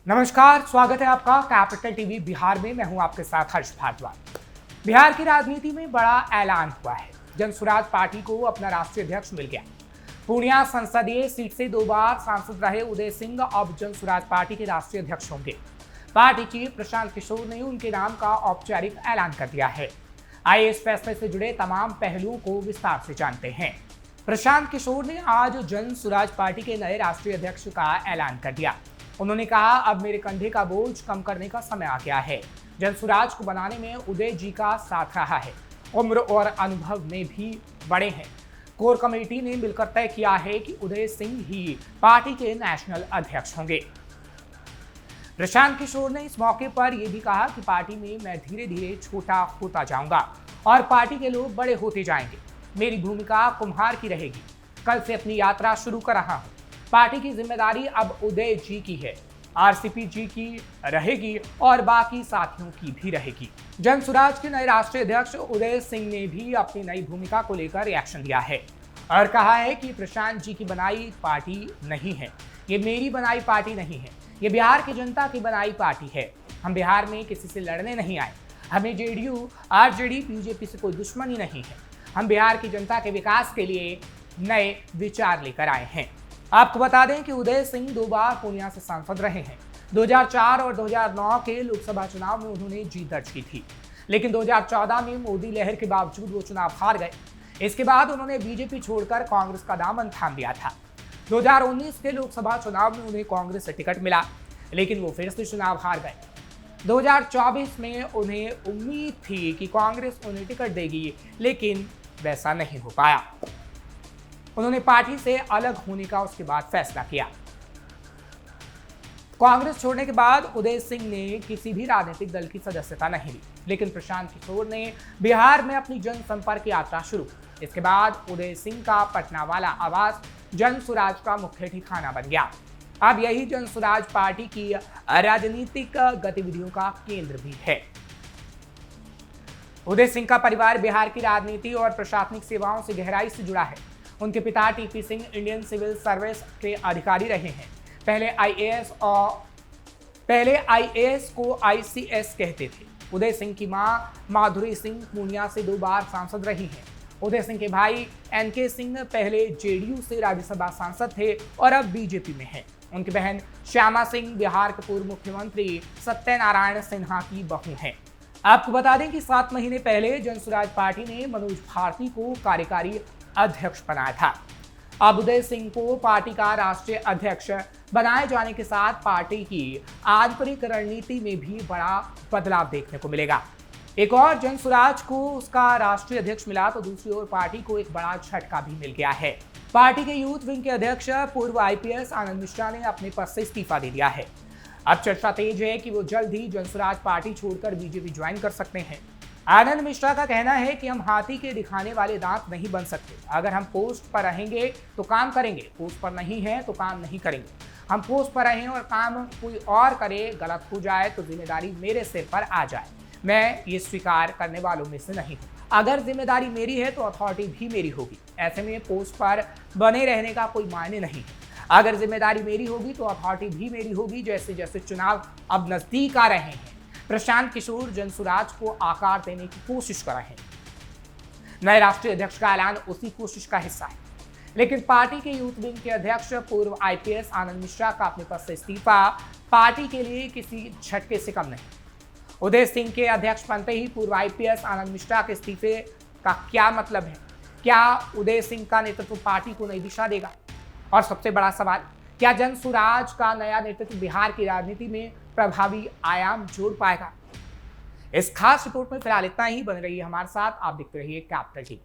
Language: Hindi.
नमस्कार, स्वागत है आपका कैपिटल टीवी बिहार में। मैं हूं आपके साथ हर्ष भारद्वाज। बिहार की राजनीति में बड़ा ऐलान हुआ है। जनसुराज पार्टी को अपना राष्ट्रीय अध्यक्ष मिल गया। पूर्णिया संसदीय सीट से 2 बार सांसद रहे उदय सिंह अब जनसुराज पार्टी के राष्ट्रीय अध्यक्ष होंगे। पार्टी चीफ प्रशांत किशोर ने उनके नाम का औपचारिक ऐलान कर दिया है। आइए इस फैसले से जुड़े तमाम पहलुओं को विस्तार से जानते हैं। प्रशांत किशोर ने आज जनसुराज पार्टी के नए राष्ट्रीय अध्यक्ष का ऐलान कर दिया। उन्होंने कहा, अब मेरे कंधे का बोझ कम करने का समय आ गया है। जनसुराज को बनाने में उदय जी का साथ रहा है। उम्र और अनुभव में भी बड़े हैं। कोर कमेटी ने मिलकर तय किया है कि उदय सिंह ही पार्टी के नेशनल अध्यक्ष होंगे। प्रशांत किशोर ने इस मौके पर यह भी कहा कि पार्टी में मैं धीरे धीरे छोटा होता जाऊंगा और पार्टी के लोग बड़े होते जाएंगे। मेरी भूमिका कुम्हार की रहेगी। कल से अपनी यात्रा शुरू कर रहा हूं। पार्टी की जिम्मेदारी अब उदय जी की है, आरसीपी जी की रहेगी और बाकी साथियों की भी रहेगी। जनसुराज के नए राष्ट्रीय अध्यक्ष उदय सिंह ने भी अपनी नई भूमिका को लेकर रिएक्शन दिया है और कहा है कि प्रशांत जी की बनाई पार्टी नहीं है, ये मेरी बनाई पार्टी नहीं है, ये बिहार की जनता की बनाई पार्टी है। हम बिहार में किसी से लड़ने नहीं आए। हमें जेडीयू, आरजेडी, बीजेपी से कोई दुश्मनी नहीं है। हम बिहार की जनता के विकास के लिए नए विचार लेकर आए हैं। आपको बता दें कि उदय सिंह 2 बार पूर्णिया से सांसद रहे हैं। 2004 और 2009 के लोकसभा चुनाव में उन्होंने जीत दर्ज की थी, लेकिन 2014 में मोदी लहर के बावजूद वो चुनाव हार गए। इसके बाद उन्होंने बीजेपी छोड़कर कांग्रेस का दामन थाम लिया था। 2019 के लोकसभा चुनाव में उन्हें कांग्रेस से टिकट मिला, लेकिन वो फिर से चुनाव हार गए। 2024 में उन्हें उम्मीद थी कि कांग्रेस उन्हें टिकट देगी, लेकिन वैसा नहीं हो पाया। उन्होंने पार्टी से अलग होने का उसके बाद फैसला किया। कांग्रेस छोड़ने के बाद उदय सिंह ने किसी भी राजनीतिक दल की सदस्यता नहीं ली, लेकिन प्रशांत किशोर ने बिहार में अपनी जनसंपर्क यात्रा शुरू की। इसके बाद उदय सिंह का पटना वाला आवास जनसुराज का मुख्य ठिकाना बन गया। अब यही जनसुराज पार्टी की राजनीतिक गतिविधियों का केंद्र भी है। उदय सिंह का परिवार बिहार की राजनीति और प्रशासनिक सेवाओं से गहराई से जुड़ा है। उनके पिता TP Singh Indian civil service के अधिकारी रहे हैं। पहले आईएएस को आईसीएस कहते थे। उदय सिंह की मां माधुरी सिंह पूर्णिया से 2 बार सांसद रही हैं। उदय सिंह के भाई एनके सिंह पहले जेडीयू से राज्यसभा सांसद थे और अब बीजेपी में हैं। उनकी बहन श्यामा सिंह बिहार के पूर्व मुख्यमंत्री सत्यनारायण सिन्हा की बहू हैं। आपको बता दें कि 7 महीने पहले जनसुराज पार्टी ने मनोज भारती को कार्यकारी अध्यक्ष बनाया था। अब उदय सिंह को पार्टी का राष्ट्रीय अध्यक्ष बनाए जाने के साथ पार्टी की आंतरिक रणनीति में भी बड़ा बदलाव देखने को मिलेगा। एक और जनसुराज को उसका राष्ट्रीय अध्यक्ष मिला तो दूसरी ओर पार्टी को एक बड़ा झटका भी मिल गया है। पार्टी के यूथ विंग के अध्यक्ष पूर्व आईपीएस आनंद मिश्रा ने अपने पद से इस्तीफा दे दिया है। अब चर्चा तेज है कि वो जल्द ही जनसुराज पार्टी छोड़कर बीजेपी ज्वाइन कर सकते हैं। आनंद मिश्रा का कहना है कि हम हाथी के दिखाने वाले दांत नहीं बन सकते। अगर हम पोस्ट पर रहेंगे तो काम करेंगे, पोस्ट पर नहीं है तो काम नहीं करेंगे। हम पोस्ट पर रहें और काम कोई और करे, गलत हो जाए तो जिम्मेदारी मेरे सिर पर आ जाए। मैं ये स्वीकार करने वालों में से नहीं हूँ। अगर जिम्मेदारी मेरी है तो अथॉरिटी भी मेरी होगी। ऐसे में पोस्ट पर बने रहने का कोई मायने नहीं है। अगर जिम्मेदारी मेरी होगी तो अथॉरिटी भी मेरी होगी। जैसे जैसे चुनाव अब नजदीक आ रहे हैं, प्रशांत किशोर जनसुराज को आकार देने की कोशिश कर रहे हैं। नए राष्ट्रीय अध्यक्ष का ऐलान उसी कोशिश का हिस्सा है। लेकिन पार्टी के यूथ विंग के अध्यक्ष पूर्व आईपीएस आनंद मिश्रा का अपने पद से इस्तीफा पार्टी के लिए किसी झटके से कम नहीं। उदय सिंह के अध्यक्ष बनते ही पूर्व आईपीएस आनंद मिश्रा के इस्तीफे का क्या मतलब है? क्या उदय सिंह का नेतृत्व पार्टी को नई दिशा देगा? और सबसे बड़ा सवाल, क्या जनसुराज का नया नेतृत्व बिहार की राजनीति में प्रभावी आयाम जोड़ पाएगा? इस खास रिपोर्ट में फिलहाल इतना ही। बने रहिए हमारे साथ, आप देखते रहिए कैपिटल टीवी।